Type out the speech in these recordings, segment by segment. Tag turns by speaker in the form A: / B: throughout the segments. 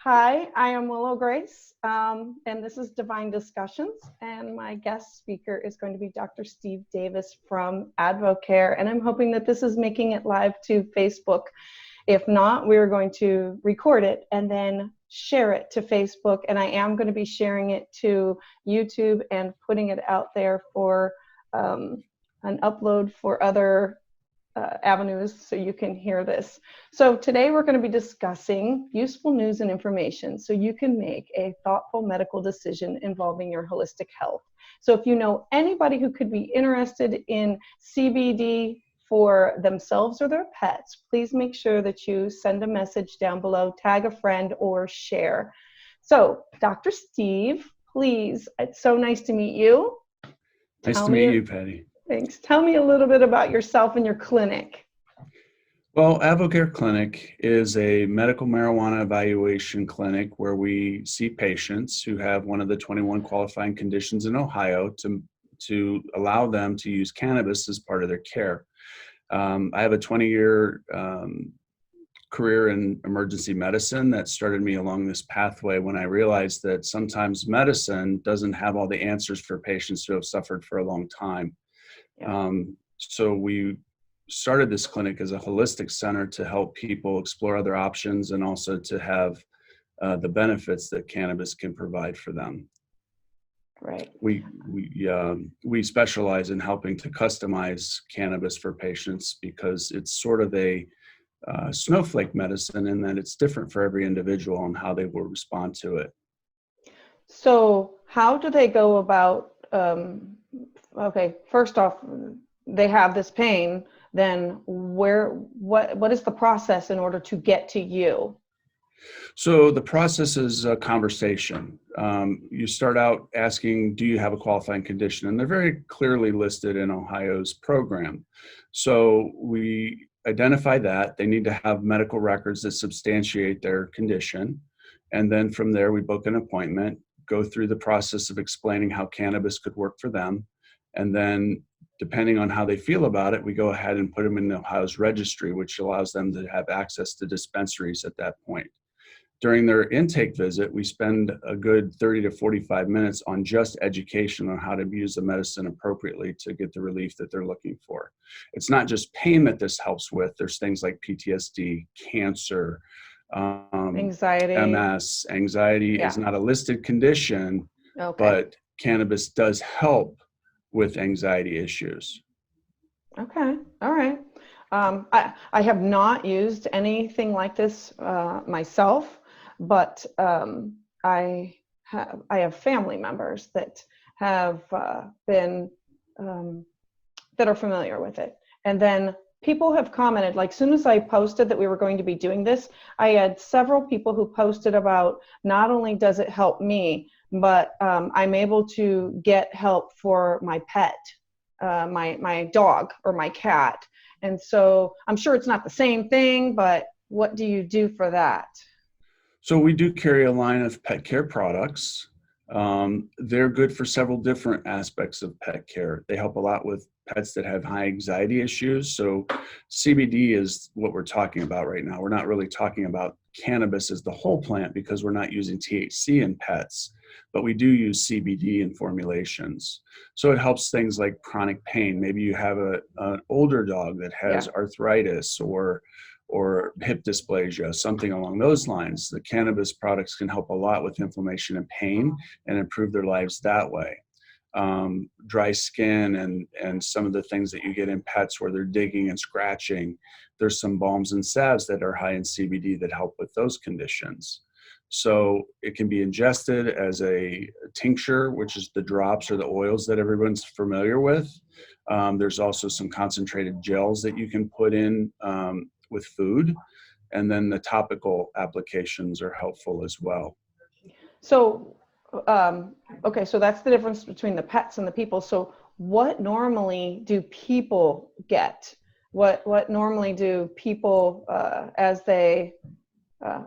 A: Hi, I am Willow Grace, and this is Divine Discussions, and my guest speaker is going to be Dr. Steve Davis from Advocare, and I'm hoping that this is making it live to Facebook. If not, we're going to record it and then share it to Facebook, and I am going to be sharing it to YouTube and putting it out there for an upload for other avenues so you can hear this. So today we're going to be discussing useful news and information so you can make a thoughtful medical decision involving your holistic health. So if you know anybody who could be interested in CBD for themselves or their pets, please make sure that you send a message down below, tag a friend, or share. So Dr. Steve, please, it's so nice to meet you.
B: Nice to meet you, Patty.
A: Thanks. Tell me a little bit about yourself and your clinic.
B: Well, Advocare Clinic is a medical marijuana evaluation clinic where we see patients who have one of the 21 qualifying conditions in Ohio to allow them to use cannabis as part of their care. I have a 20-year career in emergency medicine that started me along this pathway when I realized that sometimes medicine doesn't have all the answers for patients who have suffered for a long time.
A: Yeah.
B: So we started this clinic as a holistic center to help people explore other options and also to have the benefits that cannabis can provide for them.
A: Right.
B: We specialize in helping to customize cannabis for patients because it's sort of a snowflake medicine in that it's different for every individual and how they will respond to it.
A: So how do they go about, okay, first off, they have this pain, then what is the process in order to get to you?
B: So the process is a conversation. You start out asking, do you have a qualifying condition? And they're very clearly listed in Ohio's program. So we identify that. They need to have medical records that substantiate their condition. And then from there, we book an appointment, go through the process of explaining how cannabis could work for them. And then depending on how they feel about it, we go ahead and put them in Ohio's registry, which allows them to have access to dispensaries at that point. During their intake visit, we spend a good 30 to 45 minutes on just education on how to use the medicine appropriately to get the relief that they're looking for. It's not just pain that this helps with. There's things like PTSD, cancer,
A: Anxiety.
B: MS. Anxiety is not a listed condition, but cannabis does help with anxiety issues.
A: Okay, all right. I have not used anything like this myself, but I have family members that have been that are familiar with it, and then people have commented. Like, soon as I posted that we were going to be doing this, I had several people who posted about not only does it help me, but I'm able to get help for my pet, my dog or my cat. And so I'm sure it's not the same thing, but what do you do for that?
B: So we do carry a line of pet care products. They're good for several different aspects of pet care. They help a lot with pets that have high anxiety issues. So CBD is what we're talking about right now. We're not really talking about cannabis as the whole plant because we're not using THC in pets, but we do use CBD in formulations. So it helps things like chronic pain. Maybe you have an older dog that has arthritis or hip dysplasia, something along those lines. The cannabis products can help a lot with inflammation and pain and improve their lives that way. Dry skin and some of the things that you get in pets where they're digging and scratching. There's some balms and salves that are high in CBD that help with those conditions. So it can be ingested as a tincture, which is the drops or the oils that everyone's familiar with. There's also some concentrated gels that you can put in with food. And then the topical applications are helpful as well.
A: So, okay, so that's the difference between the pets and the people. So what normally do people get? What normally do people as they,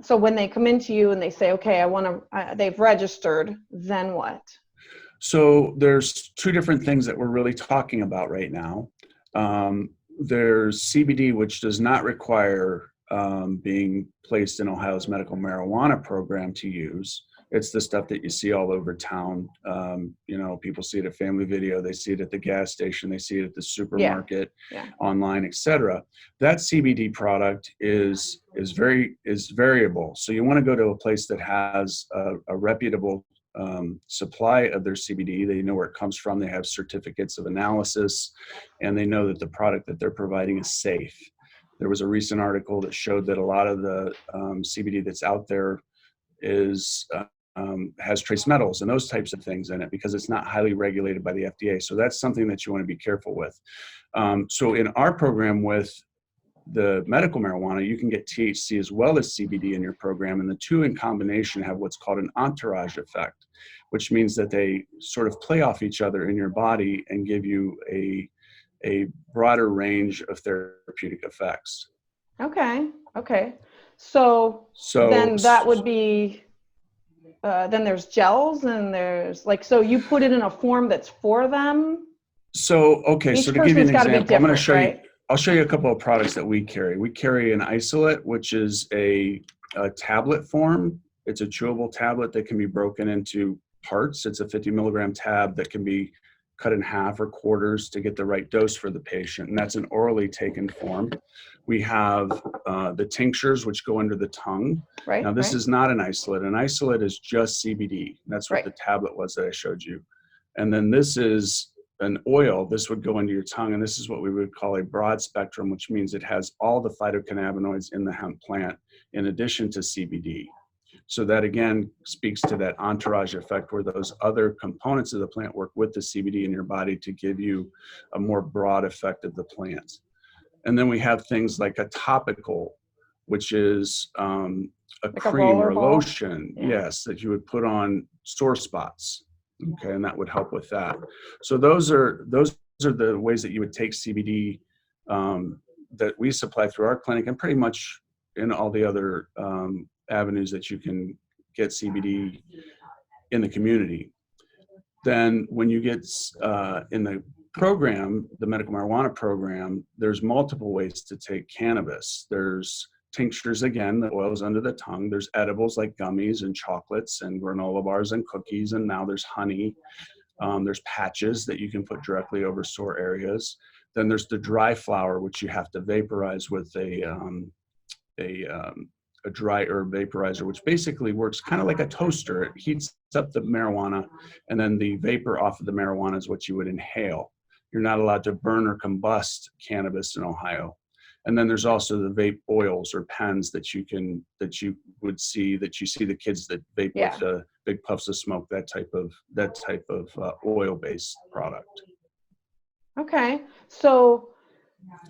A: so when they come into you and they say, okay, they've registered, then what?
B: So there's two different things that we're really talking about right now. There's CBD, which does not require being placed in Ohio's medical marijuana program to use. It's the stuff that you see all over town. People see it at Family Video, they see it at the gas station, they see it at the
A: Yeah.
B: supermarket,
A: Yeah.
B: online, etc. That CBD product is variable. So you want to go to a place that has a reputable supply of their CBD. They know where it comes from. They have certificates of analysis, and they know that the product that they're providing is safe. There was a recent article that showed that a lot of the CBD that's out there has trace metals and those types of things in it because it's not highly regulated by the FDA. So that's something that you want to be careful with. So in our program with the medical marijuana, you can get THC as well as CBD in your program, and the two in combination have what's called an entourage effect, which means that they sort of play off each other in your body and give you a broader range of therapeutic effects.
A: Okay. So
B: So
A: then that would be, then there's gels and there's so you put it in a form that's for them.
B: Okay,
A: Each
B: so to give you an example, I'm going to show
A: right?
B: you. I'll show you a couple of products that we carry. We carry an isolate, which is a tablet form. It's a chewable tablet that can be broken into parts. It's a 50 milligram tab that can be cut in half or quarters to get the right dose for the patient, and that's an orally taken form. We have the tinctures, which go under the tongue.
A: Right.
B: Now, this is not an isolate. An isolate is just CBD. That's what the tablet was that I showed you. And then this is an oil. This would go into your tongue, and this is what we would call a broad spectrum, which means it has all the phytocannabinoids in the hemp plant in addition to CBD. So that again speaks to that entourage effect where those other components of the plant work with the CBD in your body to give you a more broad effect of the plant. And then we have things like a topical, which is a cream or a lotion, yes, that you would put on sore spots. Okay, and that would help with that. So those are the ways that you would take CBD that we supply through our clinic, and pretty much in all the other avenues that you can get CBD in the community. Then when you get in the program, the medical marijuana program, there's multiple ways to take cannabis. There's tinctures, again, the oils under the tongue. There's edibles like gummies and chocolates and granola bars and cookies, and now there's honey. There's patches that you can put directly over sore areas. Then there's the dry flower, which you have to vaporize with a dry herb vaporizer, which basically works kind of like a toaster. It heats up the marijuana, and then the vapor off of the marijuana is what you would inhale. You're not allowed to burn or combust cannabis in Ohio. And then there's also the vape oils or pens that you see the kids that vape with big puffs of smoke, that type of oil-based product.
A: Okay, so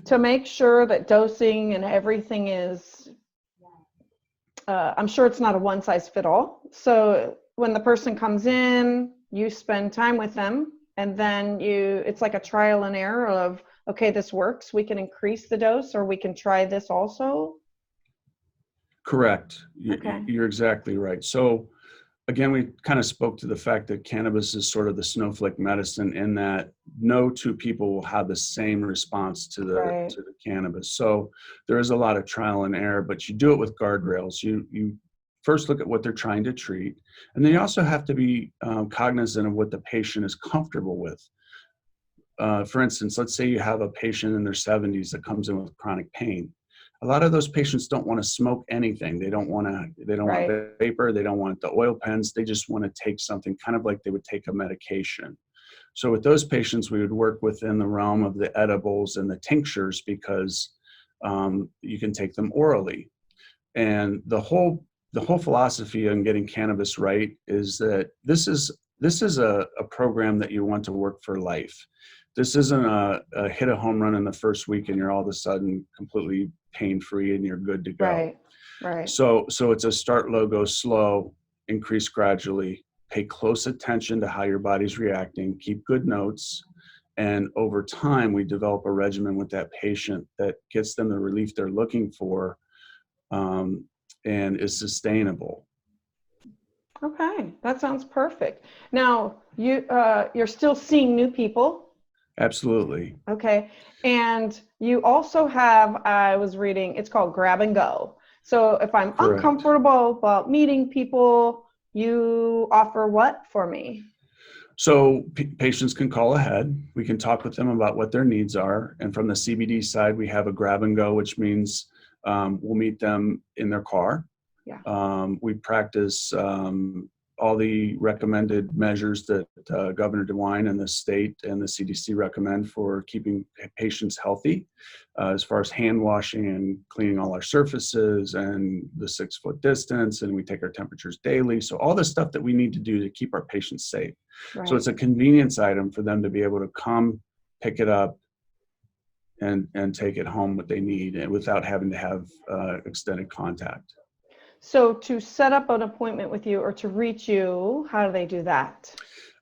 A: to make sure that dosing and everything is, I'm sure it's not a one size fit all. So when the person comes in, you spend time with them, and then it's like a trial and error of, okay, this works, we can increase the dose, or we can try this also?
B: Correct.
A: Okay.
B: You're exactly right. So again, we kind of spoke to the fact that cannabis is sort of the snowflake medicine in that no two people will have the same response to the cannabis. So there is a lot of trial and error, but you do it with guardrails. You first look at what they're trying to treat, and then you also have to be cognizant of what the patient is comfortable with. For instance, let's say you have a patient in their 70s that comes in with chronic pain. A lot of those patients don't want to smoke anything. They don't want vapor. They don't want the oil pens. They just want to take something kind of like they would take a medication. So with those patients, we would work within the realm of the edibles and the tinctures because you can take them orally. And the whole philosophy on getting cannabis right is that this is a program that you want to work for life. This isn't a hit a home run in the first week and you're all of a sudden completely pain-free and you're good to go.
A: Right.
B: So it's a start low, go slow, increase gradually, pay close attention to how your body's reacting, keep good notes, and over time we develop a regimen with that patient that gets them the relief they're looking for and is sustainable.
A: Okay, that sounds perfect. Now, you're still seeing new people?
B: Absolutely.
A: Okay. And you also have, I was reading, it's called Grab and Go. So if I'm
B: Correct.
A: uncomfortable about meeting people, you offer what for me?
B: So patients can call ahead. We can talk with them about what their needs are. And from the CBD side, we have a grab and go, which means we'll meet them in their car.
A: Yeah.
B: We practice all the recommended measures that Governor DeWine and the state and the CDC recommend for keeping patients healthy, as far as hand washing and cleaning all our surfaces and the 6-foot distance, and we take our temperatures daily. So all the stuff that we need to do to keep our patients safe.
A: Right.
B: So it's a convenience item for them to be able to come, pick it up, and take it home what they need, and without having to have extended contact.
A: So to set up an appointment with you or to reach you, how do they do that?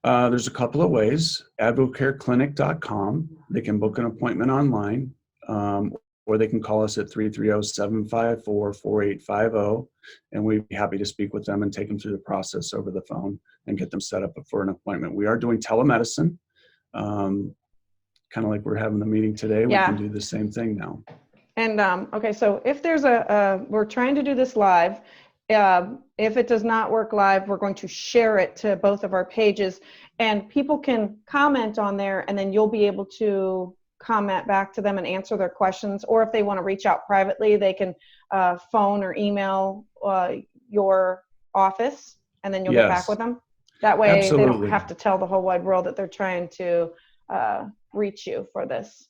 B: There's a couple of ways. AdvocareClinic.com. They can book an appointment online, or they can call us at 330-754-4850, and we'd be happy to speak with them and take them through the process over the phone and get them set up for an appointment. We are doing telemedicine, kind of like we're having the meeting today. We can do the same thing now.
A: And okay, so if there's we're trying to do this live. If it does not work live, we're going to share it to both of our pages, and people can comment on there, and then you'll be able to comment back to them and answer their questions. Or if they want to reach out privately, they can phone or email your office, and then you'll get back with them. That way, Absolutely. They don't have to tell the whole wide world that they're trying to reach you for this.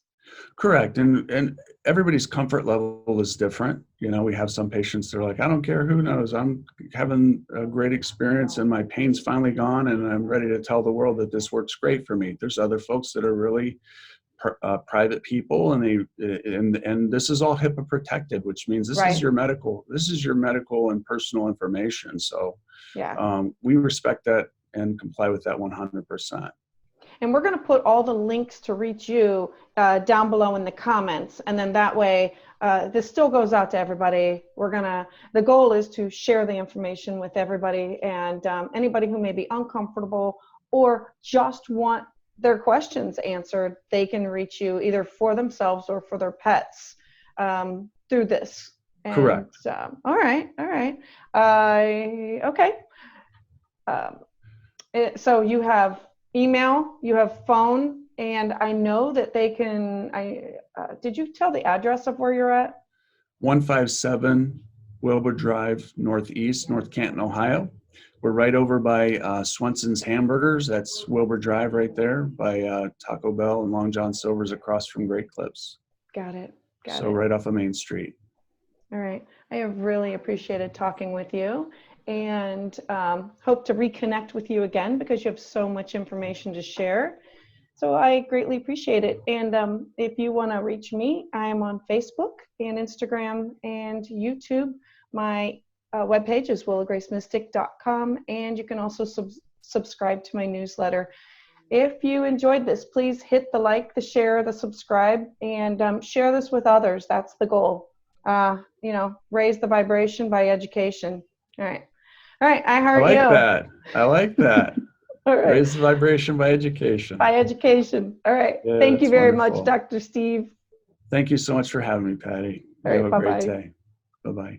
B: Correct. And everybody's comfort level is different. You know, we have some patients that are like, I don't care who knows, I'm having a great experience and my pain's finally gone and I'm ready to tell the world that this works great for me. There's other folks that are really private people, and this is all HIPAA protected, which means this is your medical and personal information. So we respect that and comply with that 100%.
A: And we're going to put all the links to reach you down below in the comments. And then that way, this still goes out to everybody. The goal is to share the information with everybody, and anybody who may be uncomfortable or just want their questions answered, they can reach you either for themselves or for their pets through this. And,
B: correct.
A: All right. Okay. So you have email, you have phone, and I know that they can, did you tell the address of where you're at?
B: 157 Wilbur Drive Northeast, North Canton, Ohio. We're right over by Swenson's Hamburgers. That's Wilbur Drive right there by Taco Bell and Long John Silver's across from Great Clips.
A: Got it.
B: So right off of Main Street.
A: All right. I have really appreciated talking with you, and hope to reconnect with you again because you have so much information to share. So I greatly appreciate it. And if you want to reach me, I am on Facebook and Instagram and YouTube. My webpage is willowgracemystic.com, and you can also subscribe to my newsletter. If you enjoyed this, please hit the like, the share, the subscribe, and share this with others. That's the goal. Raise the vibration by education. All right. I heart you.
B: I like that.
A: All right.
B: Raise the vibration by education.
A: All right.
B: Yeah,
A: thank you very
B: wonderful.
A: much, Dr. Steve.
B: Thank you so much for having me, Patty.
A: All right,
B: have a great day. Bye-bye.